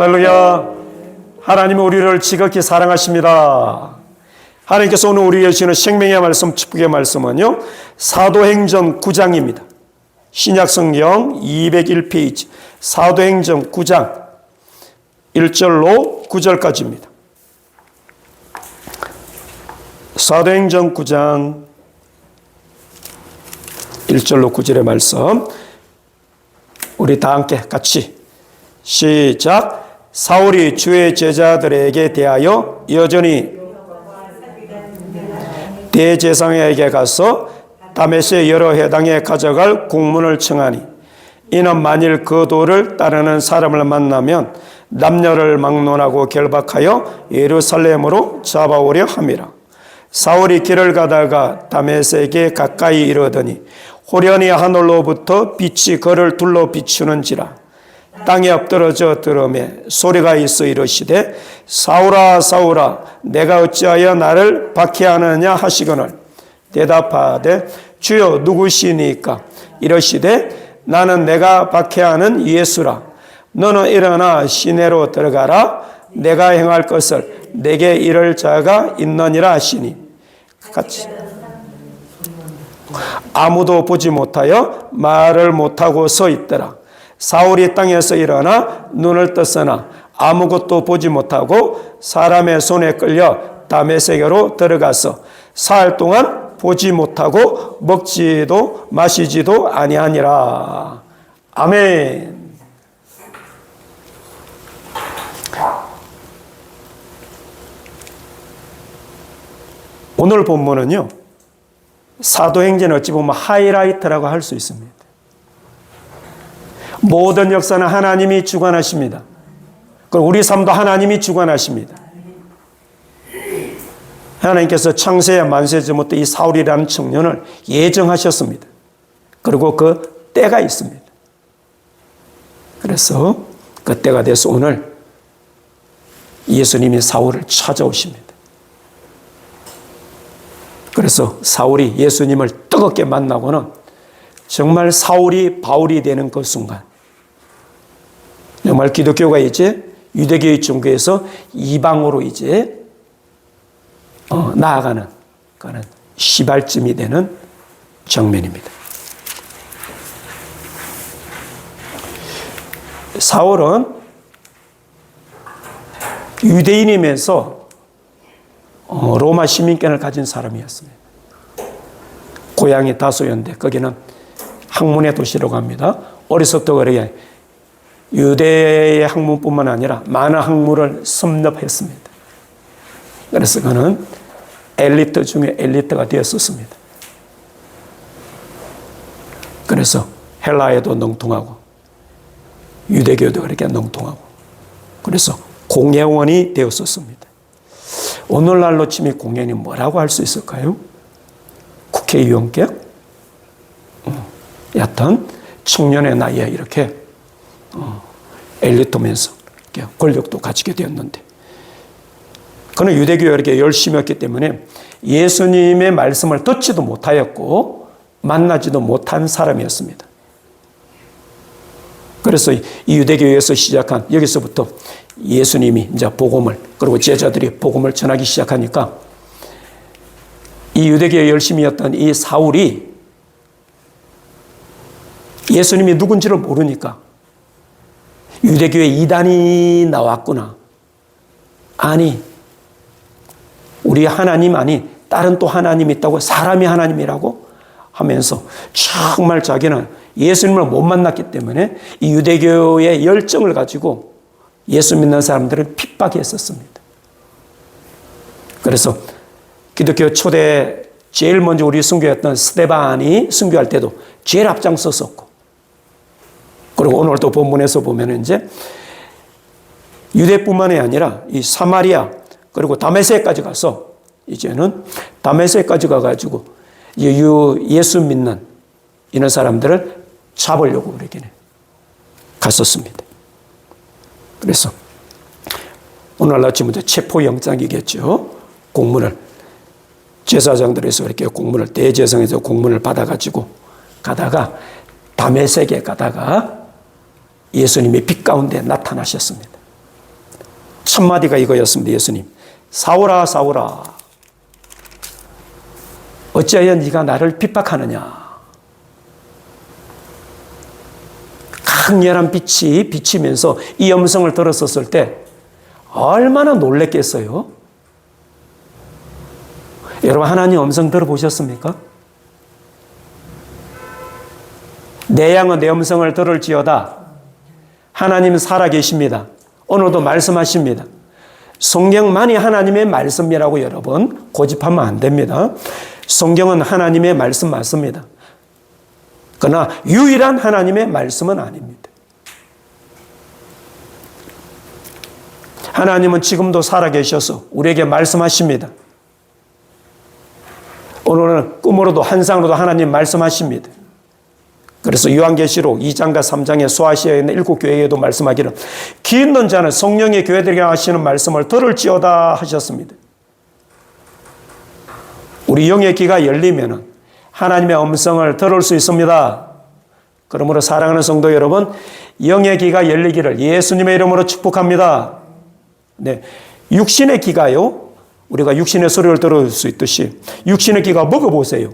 할렐루야. 하나님은 우리를 지극히 사랑하십니다. 하나님께서 오늘 우리에게 주시는 생명의 말씀, 축복의 말씀은요, 사도행전 9장입니다. 신약성경 201페이지 사도행전 9장 1절로 9절까지입니다. 사도행전 9장 1절로 9절의 말씀, 우리 다 함께 같이 시작. 사울이 주의 제자들에게 대하여 여전히 대제사장에게 가서 다메섹 여러 회당에 가져갈 공문을 청하니, 이는 만일 그 도를 따르는 사람을 만나면 남녀를 막론하고 결박하여 예루살렘으로 잡아오려 함이라. 사울이 길을 가다가 다메섹에 가까이 이르더니 호련히 하늘로부터 빛이 그를 둘러 비추는지라. 땅에 엎드러져 들으매 소리가 있어 이르시되, 사울아 사울아 내가 어찌하여 나를 박해하느냐 하시거늘 대답하되, 주여 누구시니까? 이르시되, 나는 내가 박해하는 예수라. 너는 일어나 시내로 들어가라. 내가 행할 것을 내게 이를 자가 있느니라 하시니, 같이 아무도 보지 못하여 말을 못하고 서 있더라. 사울이 땅에서 일어나 눈을 떴으나 아무것도 보지 못하고 사람의 손에 끌려 다메섹으로 들어가서 사흘 동안 보지 못하고 먹지도 마시지도 아니하니라. 아멘. 오늘 본문은요, 사도행전 어찌 보면 하이라이트라고 할 수 있습니다. 모든 역사는 하나님이 주관하십니다. 그리고 우리 삶도 하나님이 주관하십니다. 하나님께서 창세의 만세전부터 이 사울이라는 청년을 예정하셨습니다. 그리고 그 때가 있습니다. 그래서 그 때가 돼서 오늘 예수님이 사울을 찾아오십니다. 그래서 사울이 예수님을 뜨겁게 만나고는 정말 사울이 바울이 되는 그 순간, 정말 기독교가 이제 유대교의 종교에서 이방으로 이제 나아가는 그런 시발점이 되는 장면입니다. 사울은 유대인이면서 로마 시민권을 가진 사람이었습니다. 고향이 다소였는데 거기는 학문의 도시라고 합니다. 어려서부터 그렇게 유대의 학문뿐만 아니라 많은 학문을 섭렵했습니다. 그래서 그는 엘리트 중에 엘리트가 되었었습니다. 그래서 헬라에도 능통하고 유대교도 그렇게 능통하고, 그래서 공회원이 되었었습니다. 오늘날로 치면 공회원이 뭐라고 할 수 있을까요? 국회의원격? 여하튼 청년의 나이에 이렇게 엘리트면서 이렇게 권력도 가지게 되었는데, 그는 유대교에 이렇게 열심히 했기 때문에 예수님의 말씀을 듣지도 못하였고 만나지도 못한 사람이었습니다. 그래서 이 유대교에서 시작한, 여기서부터 예수님이 이제 복음을, 그리고 제자들이 복음을 전하기 시작하니까 이 유대교에 열심히 했던 이 사울이 예수님이 누군지를 모르니까, 유대교에 이단이 나왔구나, 아니 우리 하나님 아닌 다른 또 하나님이 있다고, 사람이 하나님이라고 하면서 정말 자기는 예수님을 못 만났기 때문에 이 유대교의 열정을 가지고 예수 믿는 사람들을 핍박했었습니다. 그래서 기독교 초대 제일 먼저 우리 순교했던 스데반이 순교할 때도 제일 앞장섰었고, 그리고 오늘도 본문에서 보면 이제 유대뿐만이 아니라 이 사마리아 그리고 다메섹까지 가서, 이제는 다메섹까지 가가지고 예수 믿는 이런 사람들을 잡으려고 그렇게 갔었습니다. 그래서 오늘 아침부터 체포영장이겠죠. 공문을 제사장들에서 이렇게 공문을, 대제사장에서 공문을 받아가지고 가다가 다메섹에 가다가 예수님이 빛 가운데 나타나셨습니다. 첫마디가 이거였습니다. 예수님, 사울아 사울아, 어찌하여 네가 나를 핍박하느냐. 강렬한 빛이 비치면서 이 음성을 들었었을 때 얼마나 놀랬겠어요? 여러분, 하나님 음성 들어보셨습니까? 내 양은 내 음성을 들을지어다. 하나님 살아계십니다. 오늘도 말씀하십니다. 성경만이 하나님의 말씀이라고 여러분 고집하면 안 됩니다. 성경은 하나님의 말씀 맞습니다. 그러나 유일한 하나님의 말씀은 아닙니다. 하나님은 지금도 살아계셔서 우리에게 말씀하십니다. 오늘은 꿈으로도 환상으로도 하나님 말씀하십니다. 그래서 요한계시록 2장과 3장에 소아시아에 있는 7교회에도 말씀하기를 귀 있는 자는 성령의 교회들에게 하시는 말씀을 들을지어다 하셨습니다. 우리 영의 귀가 열리면 하나님의 음성을 들을 수 있습니다. 그러므로 사랑하는 성도 여러분, 영의 귀가 열리기를 예수님의 이름으로 축복합니다. 네, 육신의 귀가요, 우리가 육신의 소리를 들을 수 있듯이 육신의 귀가 먹어보세요.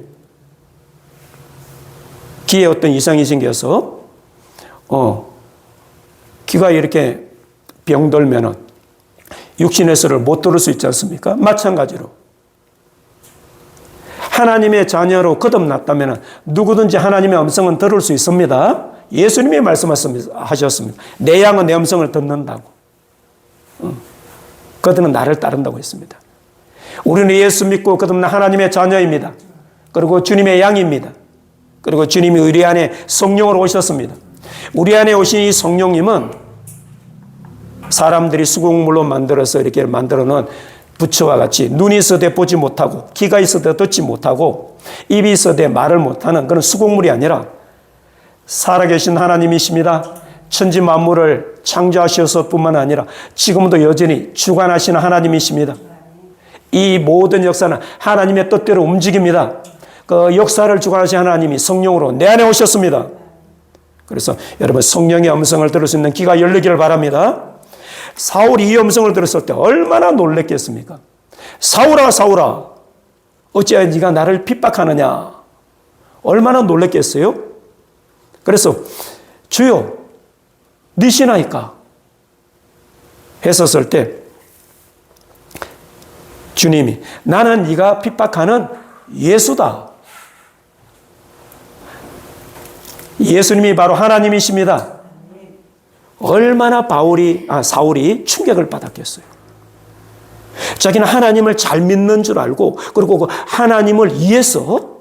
귀에 어떤 이상이 생겨서 귀가 이렇게 병들면은 육신의 소리를 못 들을 수 있지 않습니까? 마찬가지로 하나님의 자녀로 거듭났다면 누구든지 하나님의 음성은 들을 수 있습니다. 예수님이 말씀하셨습니다. 내 양은 내 음성을 듣는다고. 그들은 나를 따른다고 했습니다. 우리는 예수 믿고 거듭난 하나님의 자녀입니다. 그리고 주님의 양입니다. 그리고 주님이 우리 안에 성령으로 오셨습니다. 우리 안에 오신 이 성령님은 사람들이 수국물로 만들어서 이렇게 만들어 놓은 부처와 같이 눈이 있어도 보지 못하고 귀가 있어도 듣지 못하고 입이 있어도 말을 못하는 그런 수국물이 아니라 살아계신 하나님이십니다. 천지 만물을 창조하셔서 뿐만 아니라 지금도 여전히 주관하시는 하나님이십니다. 이 모든 역사는 하나님의 뜻대로 움직입니다. 그 역사를 주관하신 하나님이 성령으로 내 안에 오셨습니다. 그래서 여러분, 성령의 음성을 들을 수 있는 귀가 열리기를 바랍니다. 사울이 이 음성을 들었을 때 얼마나 놀랬겠습니까? 사울아 사울아, 어찌하여 네가 나를 핍박하느냐. 얼마나 놀랬겠어요? 그래서 주여 니시나이까 했었을 때 주님이 나는 네가 핍박하는 예수다. 예수님이 바로 하나님이십니다. 얼마나 사울이 충격을 받았겠어요. 자기는 하나님을 잘 믿는 줄 알고 그리고 그 하나님을 위해서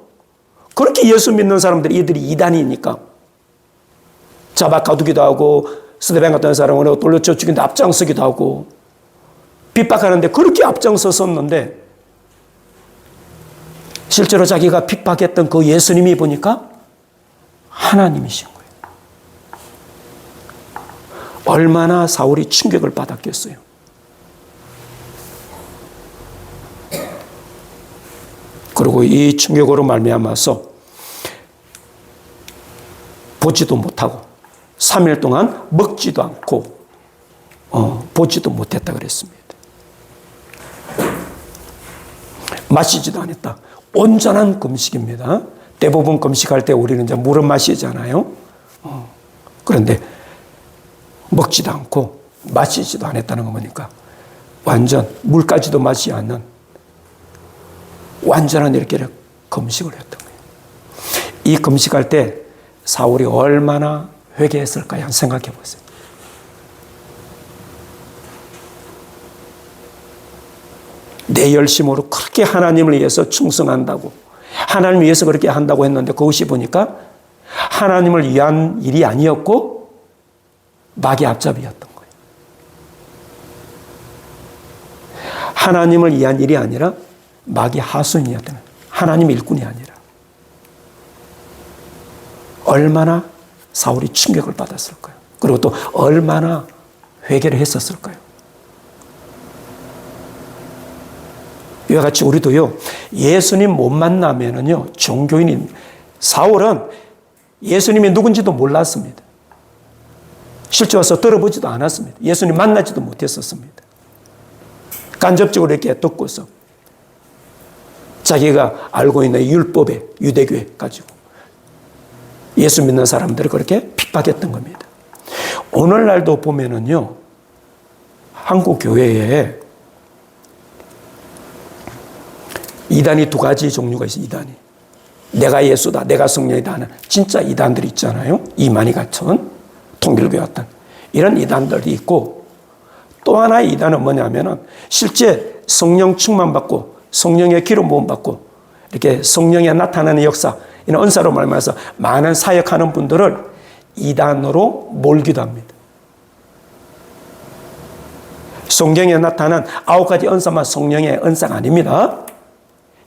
그렇게 예수 믿는 사람들이 이들이 이단이니까 잡아 가두기도 하고 스데반 같은 사람을 돌려쳐 죽이는데 앞장서기도 하고 핍박하는데 그렇게 앞장섰었는데 실제로 자기가 핍박했던 그 예수님이 보니까 하나님이신 거예요. 얼마나 사울이 충격을 받았겠어요. 그리고 이 충격으로 말미암아서 보지도 못하고 3일 동안 먹지도 않고 보지도 못했다 그랬습니다. 마시지도 않았다. 온전한 금식입니다. 대부분 금식할 때 우리는 이제 물은 마시잖아요. 그런데 먹지도 않고 마시지도 않았다는 거 보니까 완전 물까지도 마시지 않는 완전한 이렇게 금식을 했던 거예요. 이 금식할 때 사울이 얼마나 회개했을까요? 한번 생각해 보세요. 내 열심으로 그렇게 하나님을 위해서 충성한다고 하나님을 위해서 그렇게 한다고 했는데 그것이 보니까 하나님을 위한 일이 아니었고 마귀 앞잡이였던 거예요. 하나님을 위한 일이 아니라 마귀 하수인이었던 거예요. 하나님 일꾼이 아니라. 얼마나 사울이 충격을 받았을까요? 그리고 또 얼마나 회개를 했었을까요? 이와 같이 우리도요, 예수님 못 만나면은요, 종교인인 사울은 예수님이 누군지도 몰랐습니다. 실제 와서 들어보지도 않았습니다. 예수님 만나지도 못했었습니다. 간접적으로 이렇게 듣고서 자기가 알고 있는 율법의 유대교에 가지고 예수 믿는 사람들을 그렇게 핍박했던 겁니다. 오늘날도 보면은요, 한국 교회에 이단이 두 가지 종류가 있어요. 이단이 내가 예수다, 내가 성령이다 하는 진짜 이단들이 있잖아요. 이만희 같은 통일교회 같은 이런 이단들이 있고, 또 하나의 이단은 뭐냐면은 실제 성령 충만받고 성령의 기름 부음 받고 이렇게 성령이 나타나는 역사, 이런 은사로 말미암아서 많은 사역하는 분들을 이단으로 몰기도 합니다. 성경에 나타난 9가지 은사만 성령의 은사가 아닙니다.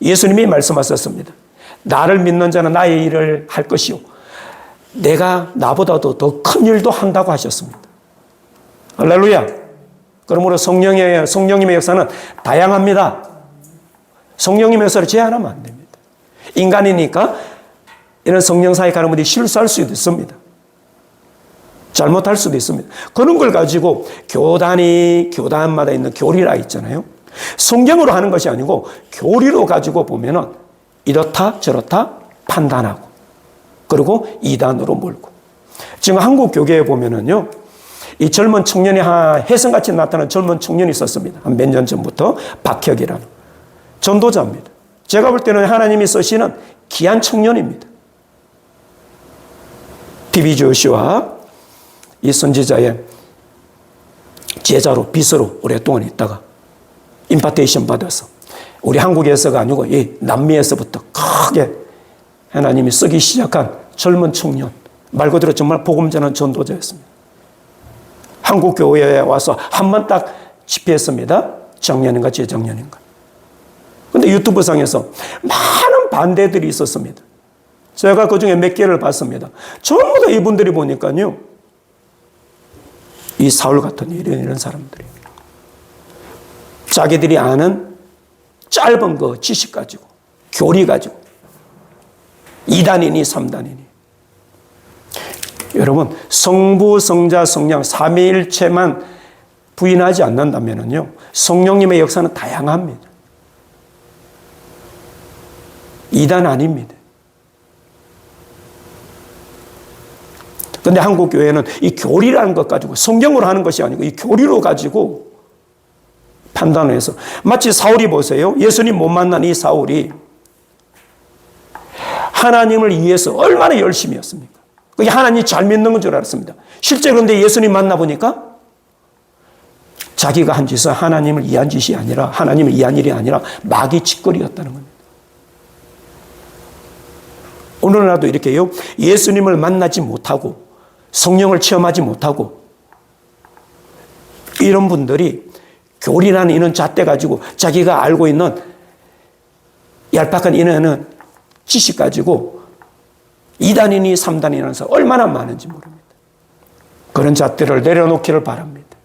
예수님이 말씀하셨습니다. 나를 믿는 자는 나의 일을 할 것이요, 내가 나보다도 더 큰 일도 한다고 하셨습니다. 할렐루야. 그러므로 성령님의 역사는 다양합니다. 성령님의 역사를 제한하면 안 됩니다. 인간이니까 이런 성령 사역하는 분들이 실수할 수도 있습니다. 잘못할 수도 있습니다. 그런 걸 가지고 교단마다 있는 교리라 있잖아요. 성경으로 하는 것이 아니고 교리로 가지고 보면은 이렇다 저렇다 판단하고, 그리고 이단으로 몰고. 지금 한국 교계에 보면은요, 이 젊은 청년이 혜성같이 나타난 젊은 청년이 있었습니다. 한 몇 년 전부터. 박혁이라는 전도자입니다. 제가 볼 때는 하나님이 쓰시는 귀한 청년입니다. TV 조슈아 이 선지자의 제자로 비서로 오랫동안 있다가 임파테이션 받아서 우리 한국에서가 아니고 이 남미에서부터 크게 하나님이 쓰기 시작한 젊은 청년, 말 그대로 정말 복음 전하는 전도자였습니다. 한국 교회에 와서 한 번 딱 집회했습니다. 작년인가 재작년인가. 근데 유튜브 상에서 많은 반대들이 있었습니다. 제가 그 중에 몇 개를 봤습니다. 전부 다 이분들이 보니까요, 이 사울 같은 이런 사람들이 자기들이 아는 짧은 그 지식 가지고, 교리 가지고 2단이니 3단이니. 여러분, 성부, 성자, 성령 삼위일체만 부인하지 않는다면요, 성령님의 역사는 다양합니다. 2단 아닙니다. 그런데 한국 교회는 이 교리라는 것 가지고, 성경으로 하는 것이 아니고 이 교리로 가지고 판단을 해서, 마치 사울이 보세요. 예수님 못 만난 이 사울이 하나님을 위해서 얼마나 열심히 했습니까? 그게 하나님 잘 믿는 건 줄 알았습니다. 실제 그런데 예수님 만나보니까 자기가 한 짓은 하나님을 이해한 짓이 아니라, 하나님을 이해한 일이 아니라 마귀 짓거리였다는 겁니다. 오늘날도 이렇게요, 예수님을 만나지 못하고 성령을 체험하지 못하고 이런 분들이 교리라는 이런 잣대 가지고 자기가 알고 있는 얄팍한 이런 지식 가지고 2단이니 3단이라서 얼마나 많은지 모릅니다. 그런 잣대를 내려놓기를 바랍니다.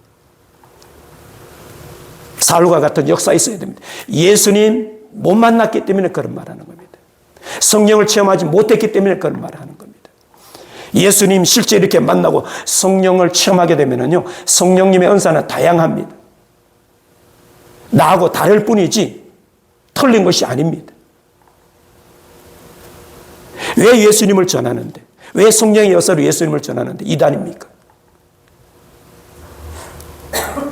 사울과 같은 역사 있어야 됩니다. 예수님 못 만났기 때문에 그런 말하는 겁니다. 성령을 체험하지 못했기 때문에 그런 말하는 겁니다. 예수님 실제 이렇게 만나고 성령을 체험하게 되면요, 성령님의 은사는 다양합니다. 나하고 다를 뿐이지 틀린 것이 아닙니다. 왜 예수님을 전하는데, 왜 성령의 역사로 예수님을 전하는데 2단입니까?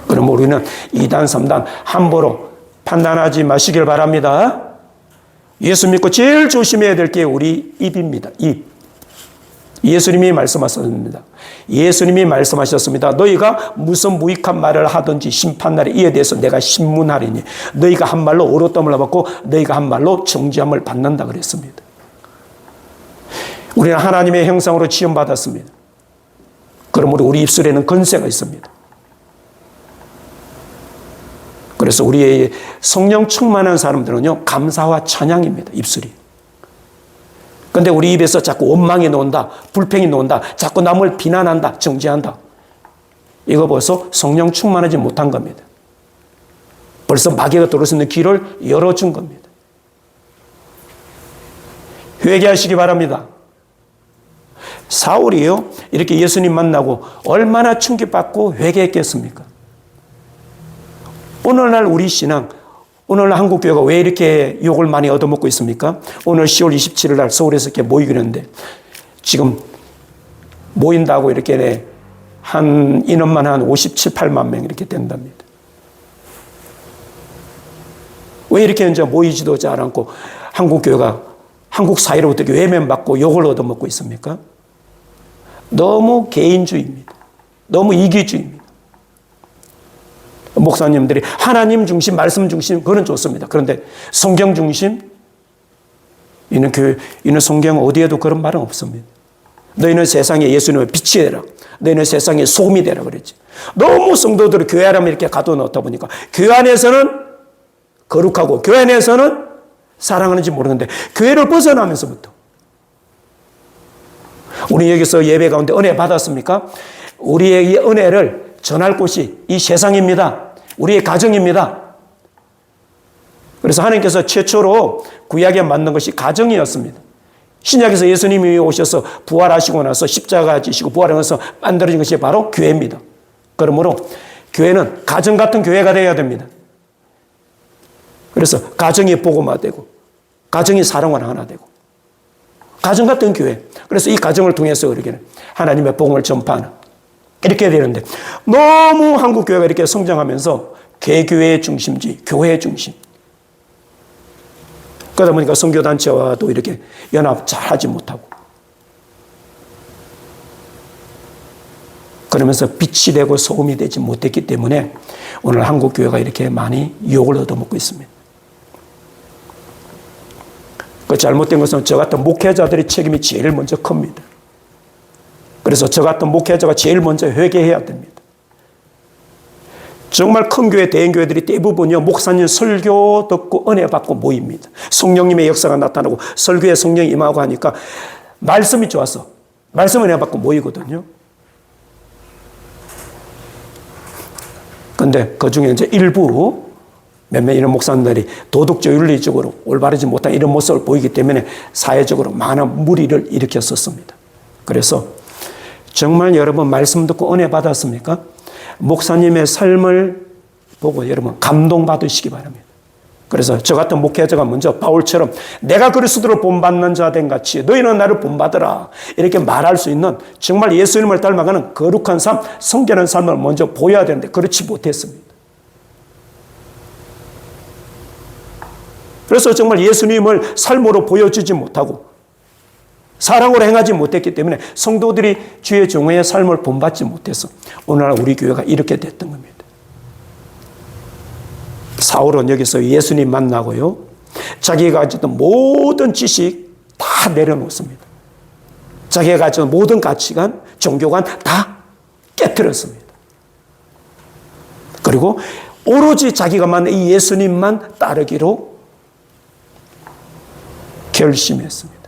그럼 우리는 2단, 3단 함부로 판단하지 마시길 바랍니다. 예수 믿고 제일 조심해야 될 게 우리 입입니다. 입. 예수님이 말씀하셨습니다. 예수님이 말씀하셨습니다. 너희가 무슨 무익한 말을 하든지 심판날에 이에 대해서 내가 신문하리니 너희가 한 말로 오롯담을 받고 너희가 한 말로 정죄함을 받는다 그랬습니다. 우리는 하나님의 형상으로 지음받았습니다. 그러므로 우리 입술에는 권세가 있습니다. 그래서 우리의 성령 충만한 사람들은요, 감사와 찬양입니다. 입술이. 그런데 우리 입에서 자꾸 원망이 나온다, 불평이 나온다, 자꾸 남을 비난한다, 정죄한다. 이거 벌써 성령 충만하지 못한 겁니다. 벌써 마귀가 들어올 수 있는 길을 열어준 겁니다. 회개하시기 바랍니다. 사울이요, 이렇게 예수님 만나고 얼마나 충격받고 회개했겠습니까? 오늘날 우리 신앙, 오늘날 한국교회가 왜 이렇게 욕을 많이 얻어먹고 있습니까? 오늘 10월 27일 날 서울에서 이렇게 모이기로 했는데 지금 모인다고 이렇게 한 인원만 한 57, 8만 명 이렇게 된답니다. 왜 이렇게 이제 모이지도 잘 않고 한국교회가 한국 사회로부터 외면받고 욕을 얻어먹고 있습니까? 너무 개인주의입니다. 너무 이기주의입니다. 목사님들이 하나님 중심, 말씀 중심, 그건 좋습니다. 그런데 성경 중심? 이는 성경 어디에도 그런 말은 없습니다. 너희는 세상에 예수님의 빛이 되라. 너희는 세상에 소금이 되라 그랬지. 너무 성도들을 교회 안에 이렇게 가둬놓다 보니까 교회 안에서는 거룩하고 교회 안에서는 사랑하는지 모르는데 교회를 벗어나면서부터 우리 여기서 예배 가운데 은혜 받았습니까? 우리의 이 은혜를 전할 곳이 이 세상입니다. 우리의 가정입니다. 그래서 하나님께서 최초로 구약에 만든 것이 가정이었습니다. 신약에서 예수님이 오셔서 부활하시고 나서 십자가 지시고 부활하면서 만들어진 것이 바로 교회입니다. 그러므로 교회는 가정 같은 교회가 되어야 됩니다. 그래서 가정이 복음화되고 가정이 사랑을 하나 되고 가정 같은 교회. 그래서 이 가정을 통해서 이렇게 하나님의 복음을 전파하는 이렇게 되는데 너무 한국 교회가 이렇게 성장하면서 개교회의 중심주의, 교회의 중심. 그러다 보니까 선교단체와도 이렇게 연합 잘 하지 못하고 그러면서 빛이 되고 소금이 되지 못했기 때문에 오늘 한국 교회가 이렇게 많이 욕을 얻어먹고 있습니다. 그 잘못된 것은 저 같은 목회자들의 책임이 제일 먼저 큽니다. 그래서 저 같은 목회자가 제일 먼저 회개해야 됩니다. 정말 큰 교회, 대형 교회들이 대부분요, 목사님 설교 듣고 은혜 받고 모입니다. 성령님의 역사가 나타나고 설교에 성령이 임하고 하니까 말씀이 좋아서 말씀 은혜 받고 모이거든요. 근데 그 중에 이제 일부 몇몇 이런 목사님들이 도덕적 윤리적으로 올바르지 못한 이런 모습을 보이기 때문에 사회적으로 많은 무리를 일으켰었습니다. 그래서 정말 여러분 말씀 듣고 은혜 받았습니까? 목사님의 삶을 보고 여러분 감동받으시기 바랍니다. 그래서 저 같은 목회자가 먼저 바울처럼 내가 그리스도를 본받는 자 된 같이 너희는 나를 본받으라 이렇게 말할 수 있는 정말 예수님을 닮아가는 거룩한 삶, 성결한 삶을 먼저 보여야 되는데 그렇지 못했습니다. 그래서 정말 예수님을 삶으로 보여주지 못하고 사랑으로 행하지 못했기 때문에 성도들이 주의 종의 삶을 본받지 못해서 오늘날 우리 교회가 이렇게 됐던 겁니다. 사울은 여기서 예수님 만나고요. 자기가 가졌던 모든 지식 다 내려놓습니다. 자기가 가졌던 모든 가치관, 종교관 다 깨트렸습니다. 그리고 오로지 자기가 만난 이 예수님만 따르기로 결심했습니다.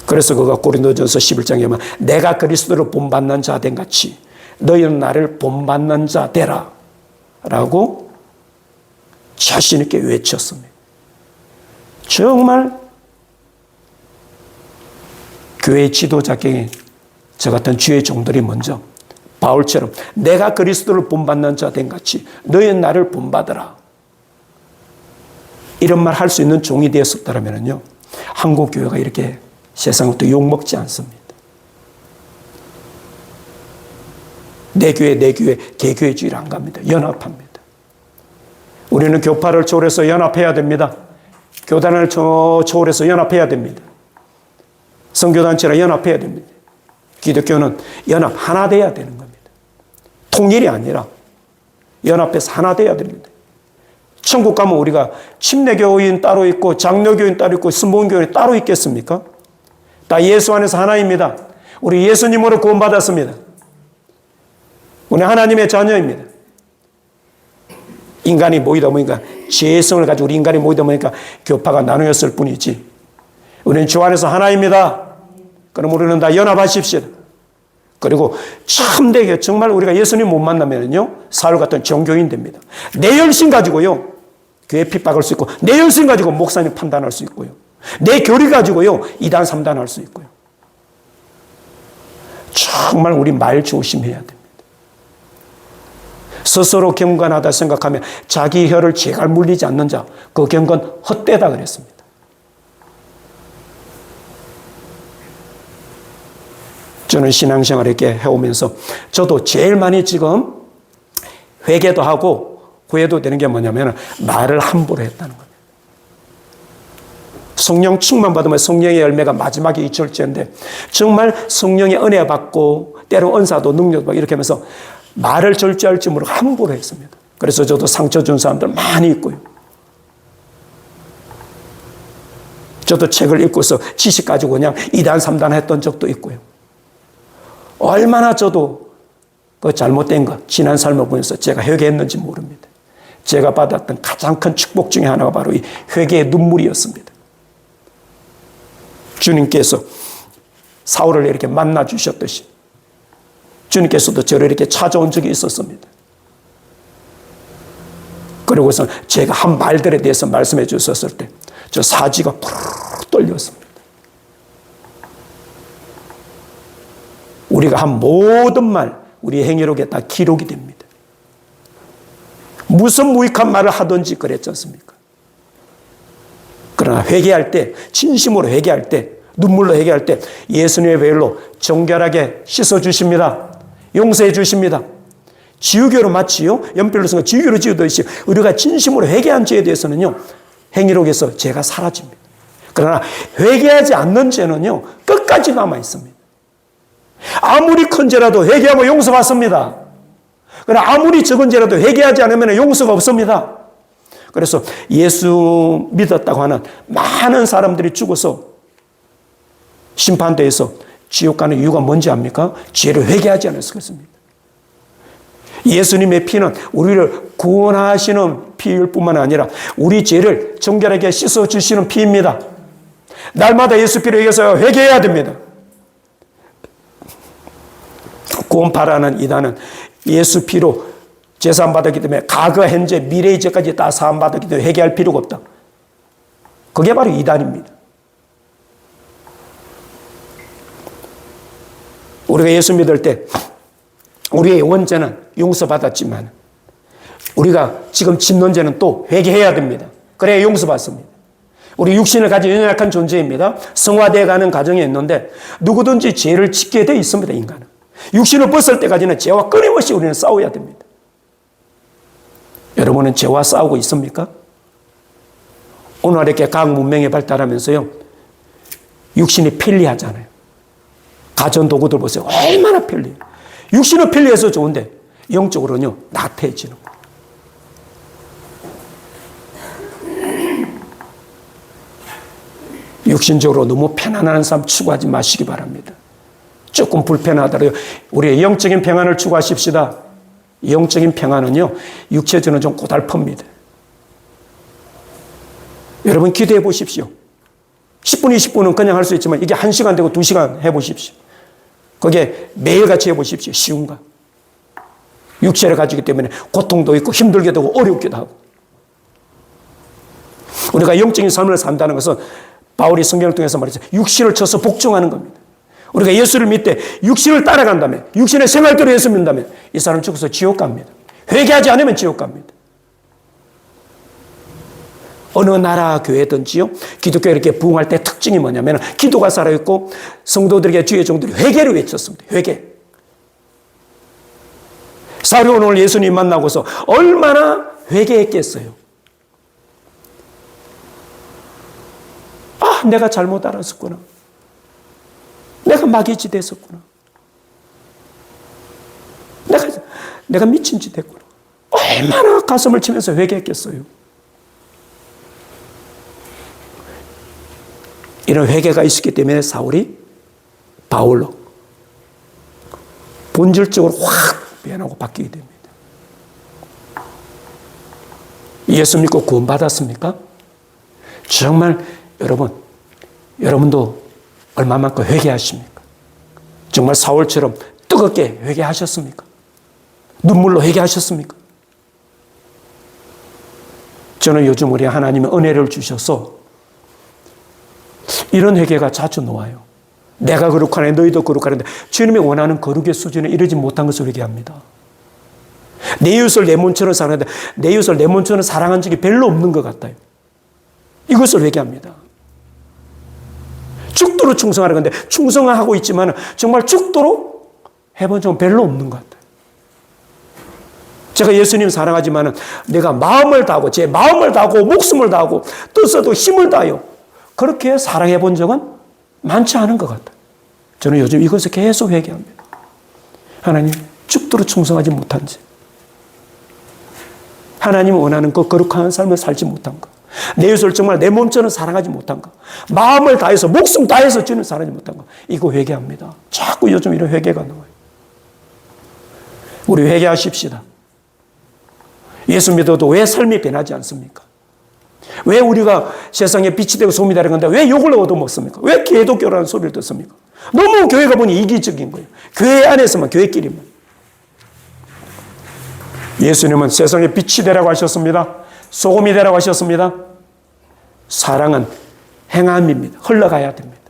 그래서 그가 고린도전서 11장에 보면 내가 그리스도를 본받는 자 된 같이 너희는 나를 본받는 자 되라 라고 자신 있게 외쳤습니다. 정말 교회 지도자께 저 같은 주의 종들이 먼저 바울처럼 내가 그리스도를 본받는 자 된 같이 너희는 나를 본받으라 이런 말 할 수 있는 종이 되었었다면요 한국 교회가 이렇게 세상부터 욕먹지 않습니다. 내 교회, 개교회주의를 안 갑니다. 연합합니다. 우리는 교파를 초월해서 연합해야 됩니다. 교단을 초월해서 연합해야 됩니다. 선교단체랑 연합해야 됩니다. 기독교는 연합 하나 돼야 되는 겁니다. 통일이 아니라 연합해서 하나 돼야 됩니다. 천국 가면 우리가 침례교인 따로 있고 장로교인 따로 있고 순복음교인 따로 있겠습니까? 다 예수 안에서 하나입니다. 우리 예수님으로 구원받았습니다. 우리 하나님의 자녀입니다. 인간이 모이다 보니까 죄성을 가지고 우리 인간이 모이다 보니까 교파가 나누었을 뿐이지 우리는 주 안에서 하나입니다. 그럼 우리는 다 연합하십시오. 그리고 참되게 정말 우리가 예수님 못 만나면요 사울 같은 종교인 됩니다. 내 열심 가지고요 교회 핍박할 수 있고 내 열심 가지고 목사님 판단할 수 있고요 내 교리 가지고요 2단 3단 할 수 있고요 정말 우리 말 조심해야 됩니다. 스스로 경건하다 생각하며 자기 혀를 제갈 물리지 않는 자, 그 경건 헛되다 그랬습니다. 저는 신앙생활 이렇게 해오면서 저도 제일 많이 지금 회개도 하고 후회도 되는 게 뭐냐면 말을 함부로 했다는 거예요. 성령 충만 받으면 성령의 열매가 마지막에 이철제인데 정말 성령의 은혜 받고 때로 은사도 능력도 받고 이렇게 하면서 말을 절제할 줄 모르고 함부로 했습니다. 그래서 저도 상처 준 사람들 많이 있고요. 저도 책을 읽고서 지식 가지고 그냥 2단 3단 했던 적도 있고요. 얼마나 저도 그 잘못된 것, 지난 삶을 보면서 제가 회개했는지 모릅니다. 제가 받았던 가장 큰 축복 중에 하나가 바로 이 회개의 눈물이었습니다. 주님께서 사울을 이렇게 만나 주셨듯이 주님께서도 저를 이렇게 찾아온 적이 있었습니다. 그리고서 제가 한 말들에 대해서 말씀해 주셨을 때 저 사지가 푸르르 떨렸습니다. 우리가 한 모든 말, 우리의 행위록에 다 기록이 됩니다. 무슨 무익한 말을 하든지 그랬지 않습니까? 그러나 회개할 때, 진심으로 회개할 때, 눈물로 회개할 때 예수님의 배일로 정결하게 씻어주십니다. 용서해 주십니다. 지우개로 마치요, 연필로 쓴 거 지우개로 지우듯이 우리가 진심으로 회개한 죄에 대해서는요, 행위록에서 죄가 사라집니다. 그러나 회개하지 않는 죄는요, 끝까지 남아 있습니다. 아무리 큰 죄라도 회개하면 용서받습니다. 그러나 아무리 적은 죄라도 회개하지 않으면 용서가 없습니다. 그래서 예수 믿었다고 하는 많은 사람들이 죽어서 심판대에서 지옥 가는 이유가 뭔지 압니까? 죄를 회개하지 않아서 그렇습니다. 예수님의 피는 우리를 구원하시는 피일 뿐만 아니라 우리 죄를 정결하게 씻어주시는 피입니다. 날마다 예수 피로 얘기해서 회개해야 됩니다. 구원파라는 이단은 예수 피로 제사함 받았기 때문에 과거, 현재, 미래의 죄까지 다 사함 받았기 때문에 회개할 필요가 없다. 그게 바로 이단입니다. 우리가 예수 믿을 때 우리의 원죄는 용서받았지만 우리가 지금 짓는 죄는 또 회개해야 됩니다. 그래야 용서받습니다. 우리 육신을 가진 연약한 존재입니다. 성화되어가는 과정에 있는데 누구든지 죄를 짓게 돼 있습니다. 인간은. 육신을 벗을 때까지는 죄와 끊임없이 우리는 싸워야 됩니다. 여러분은 죄와 싸우고 있습니까? 오늘 이렇게 과학 문명이 발달하면서요, 육신이 편리하잖아요. 가전도구들 보세요. 얼마나 편리해요. 육신은 편리해서 좋은데 영적으로는요, 나태해지는 거예요. 육신적으로 너무 편안한 삶 추구하지 마시기 바랍니다. 조금 불편하더라도 우리의 영적인 평안을 추구하십시다. 영적인 평안은요, 육체적으로는 좀 고달픕니다. 여러분 기도해 보십시오. 10분, 20분은 그냥 할 수 있지만 이게 1시간 되고 2시간 해보십시오. 그게 매일같이 해보십시오. 쉬운가? 육체를 가지기 때문에 고통도 있고 힘들기도 하고 어렵기도 하고. 우리가 영적인 삶을 산다는 것은 바울이 성경을 통해서 말했죠. 육신을 쳐서 복종하는 겁니다. 우리가 예수를 믿되 육신을 따라간다면, 육신의 생활대로 예수 믿는다면 이 사람 죽어서 지옥 갑니다. 회개하지 않으면 지옥 갑니다. 어느 나라 교회든지요, 기독교가 이렇게 부흥할 때 특징이 뭐냐면 기도가 살아있고 성도들에게 주의 종들이 회개를 외쳤습니다. 회개. 사울이 오늘 예수님 만나고서 얼마나 회개했겠어요. 아, 내가 잘못 알았었구나. 내가 마귀 짓 했었구나. 내가 미친 짓 했구나. 얼마나 가슴을 치면서 회개했겠어요. 이런 회개가 있었기 때문에 사울이 바울로 본질적으로 확 변하고 바뀌게 됩니다. 예수 믿고 구원받았습니까? 정말 여러분도 얼마만큼 회개하십니까? 정말 사울처럼 뜨겁게 회개하셨습니까? 눈물로 회개하셨습니까? 저는 요즘 우리 하나님의 은혜를 주셔서 이런 회개가 자주 놓아요. 내가 거룩하네, 너희도 거룩하는데 주님이 원하는 거룩의 수준에 이르지 못한 것을 회개합니다. 내 이웃을 내 몸처럼 사랑하는데 내 이웃을 내 몸처럼 사랑한 적이 별로 없는 것 같아요. 이것을 회개합니다. 죽도록 충성하는 건데 충성하고 있지만 정말 죽도록 해본 적은 별로 없는 것 같아요. 제가 예수님 사랑하지만 내가 마음을 다하고 제 마음을 다하고 목숨을 다하고 뜻에도 힘을 다하여 그렇게 사랑해 본 적은 많지 않은 것 같아요. 저는 요즘 이것을 계속 회개합니다. 하나님, 죽도록 충성하지 못한지, 하나님 원하는 그 거룩한 삶을 살지 못한 것, 내 이웃을 정말 내 몸처럼 사랑하지 못한 것, 마음을 다해서 목숨 다해서 주는 사랑하지 못한 것, 이거 회개합니다. 자꾸 요즘 이런 회개가 나와요. 우리 회개하십시다. 예수 믿어도 왜 삶이 변하지 않습니까? 왜 우리가 세상에 빛이 되고 소금이 되는 건데 왜 욕을 얻어먹습니까? 왜 기독교라는 소리를 듣습니까? 너무 교회가 보니 이기적인 거예요. 교회 안에서만, 교회끼리만. 예수님은 세상에 빛이 되라고 하셨습니다. 소금이 되라고 하셨습니다. 사랑은 행함입니다. 흘러가야 됩니다.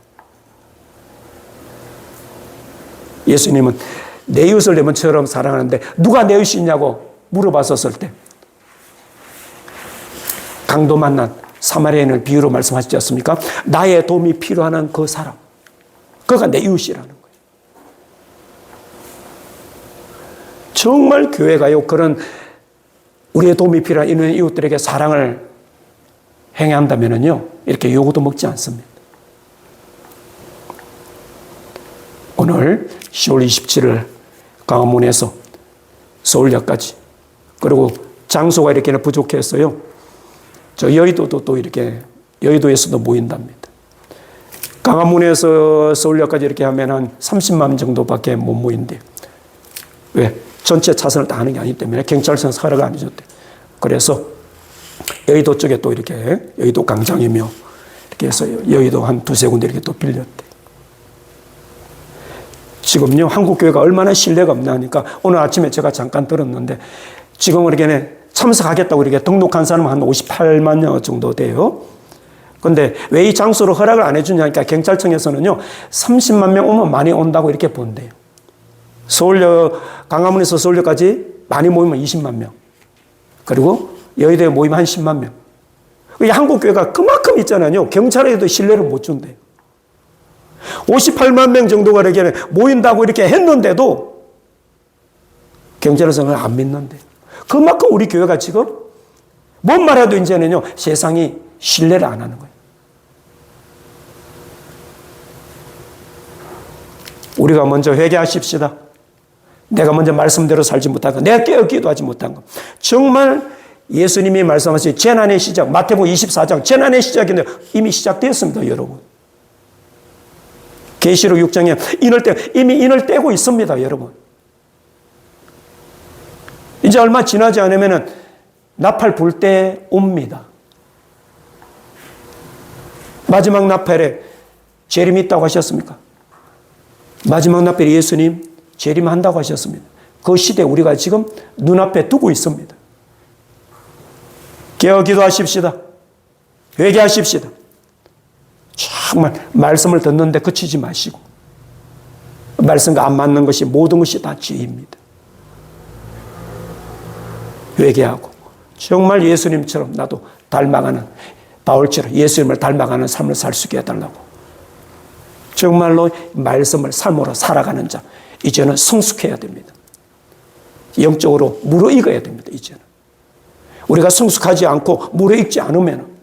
예수님은 내 이웃을 내 몸처럼 사랑하는데 누가 내 이웃이냐고 물어봤었을 때 강도 만난 사마리아인을 비유로 말씀하시지 않습니까? 나의 도움이 필요한 그 사람, 그가 내 이웃이라는 거예요. 정말 교회가요, 그런 우리의 도움이 필요한 이런 이웃들에게 사랑을 행한다면요, 이렇게 요구도 먹지 않습니다. 오늘 10월 27일 광화문에서 서울역까지, 그리고 장소가 이렇게 부족했어요. 저 여의도도 또 이렇게, 여의도에서도 모인답니다. 광화문에서 서울역까지 이렇게 하면 한 30만 정도밖에 못 모인대요. 왜? 전체 차선을 다 하는 게 아니기 때문에 경찰서 허가가 안 해줬대. 그래서 여의도 쪽에 또 이렇게 여의도 광장이며 이렇게 해서 여의도 한 두세 군데 이렇게 또 빌렸대. 지금요, 한국교회가 얼마나 신뢰가 없나 하니까 오늘 아침에 제가 잠깐 들었는데 지금 이렇게 참석하겠다고 이렇게 등록한 사람은 한 58만 명 정도 돼요. 근데 왜 이 장소로 허락을 안 해주냐니까 경찰청에서는요, 30만 명 오면 많이 온다고 이렇게 본대요. 서울역, 광화문에서 서울역까지 많이 모이면 20만 명. 그리고 여의도에 모이면 한 10만 명. 한국교회가 그만큼 있잖아요. 경찰에도 신뢰를 못 준대요. 58만 명 정도가 이렇게 모인다고 이렇게 했는데도 경찰에서는 안 믿는데요. 그만큼 우리 교회가 지금 뭔 말해도 이제는요, 세상이 신뢰를 안 하는 거예요. 우리가 먼저 회개하십시다. 내가 먼저 말씀대로 살지 못한 것, 내가 깨어 기도하지 못한 것. 정말 예수님이 말씀하신 재난의 시작, 마태복음 24장 재난의 시작인데 이미 시작되었습니다, 여러분. 계시록 6장에 이미 인을 떼고 있습니다, 여러분. 이제 얼마 지나지 않으면 나팔 불 때 옵니다. 마지막 나팔에 재림이 있다고 하셨습니까? 마지막 나팔에 예수님 재림한다고 하셨습니다. 그 시대 우리가 지금 눈앞에 두고 있습니다. 깨어 기도하십시다. 회개하십시다. 정말 말씀을 듣는데 그치지 마시고, 말씀과 안 맞는 것이 모든 것이 다 죄입니다. 회개하고 정말 예수님처럼 나도 닮아가는, 바울처럼 예수님을 닮아가는 삶을 살 수 있게 해달라고, 정말로 말씀을 삶으로 살아가는 자, 이제는 성숙해야 됩니다. 영적으로 무르익어야 됩니다. 이제는 우리가 성숙하지 않고 무르익지 않으면,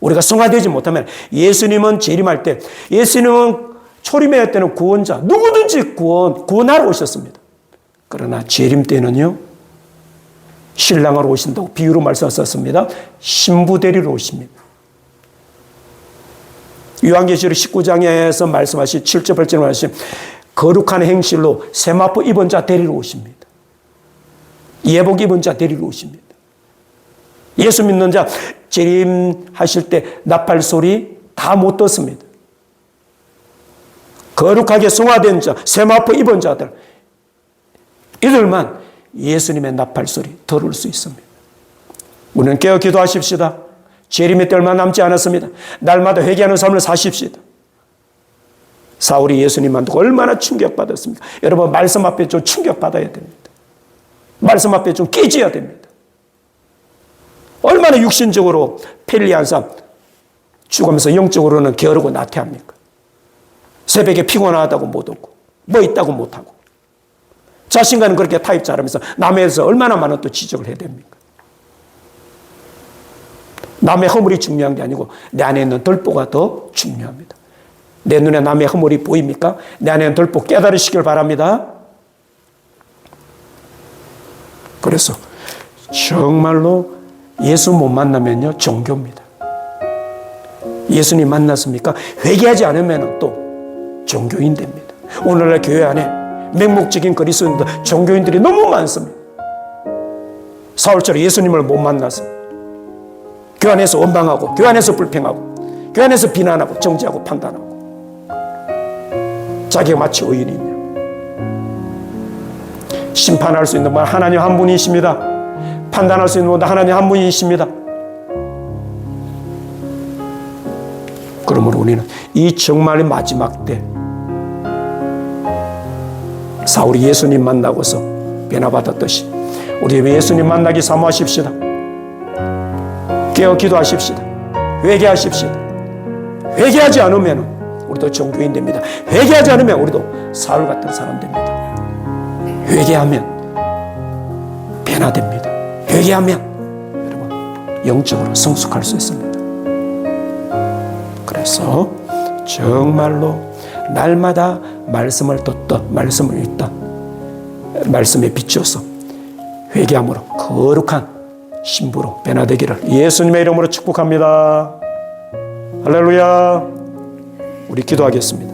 우리가 성화되지 못하면, 예수님은 재림할 때, 예수님은 초림할 때는 구원자, 누구든지 구원하러 오셨습니다. 그러나 재림 때는요, 신랑으로 오신다고 비유로 말씀하셨습니다. 신부 데리러 오십니다. 요한계시록 19장에서 말씀하신 7절 8절에 말씀하신 거룩한 행실로 세마포 입은 자 데리러 오십니다. 예복 입은 자 데리러 오십니다. 예수 믿는 자 재림하실 때 나팔 소리 다 못 듣습니다. 거룩하게 성화된 자, 세마포 입은 자들, 이들만 예수님의 나팔 소리 들을 수 있습니다. 우리는 깨어 기도하십시다. 재림의 때 얼마 남지 않았습니다. 날마다 회개하는 삶을 사십시다. 사울이 예수님만 두고 얼마나 충격받았습니까? 여러분, 말씀 앞에 좀 충격받아야 됩니다. 말씀 앞에 좀 깨져야 됩니다. 얼마나 육신적으로 편리한 삶, 죽으면서 영적으로는 게으르고 나태합니까? 새벽에 피곤하다고 못 오고, 뭐 있다고 못 하고, 자신과는 그렇게 타협 잘하면서 남에서 얼마나 많은 또 지적을 해야 됩니까? 남의 허물이 중요한 게 아니고 내 안에 있는 덜보가 더 중요합니다. 내 눈에 남의 허물이 보입니까? 내 안에 있는 덜보 깨달으시길 바랍니다. 그래서 정말로 예수 못 만나면요, 종교입니다. 예수님 만났습니까? 회개하지 않으면 또 종교인 됩니다. 오늘날 교회 안에 맹목적인 그리스도인들, 종교인들이 너무 많습니다. 사울처럼 예수님을 못 만나서 교회 안에서 원망하고, 교회 안에서 불평하고, 교회 안에서 비난하고, 정죄하고, 판단하고, 자기가 마치 의인이냐. 심판할 수 있는 분 하나님 한 분이십니다. 판단할 수 있는 분 하나님 한 분이십니다. 그러므로 우리는 이 정말의 마지막 때 사울이 예수님 만나고서 변화받았듯이 우리 예수님 만나기 사모하십시다. 깨어 기도하십시다. 회개하십시다. 회개하지 않으면 우리도 종교인 됩니다. 회개하지 않으면 우리도 사울 같은 사람 됩니다. 회개하면 변화됩니다. 회개하면 여러분 영적으로 성숙할 수 있습니다. 그래서 정말로 날마다 말씀을 듣다, 말씀을 읽다, 말씀에 비추어서 회개함으로 거룩한 신부로 변화되기를 예수님의 이름으로 축복합니다. 할렐루야. 우리 기도하겠습니다.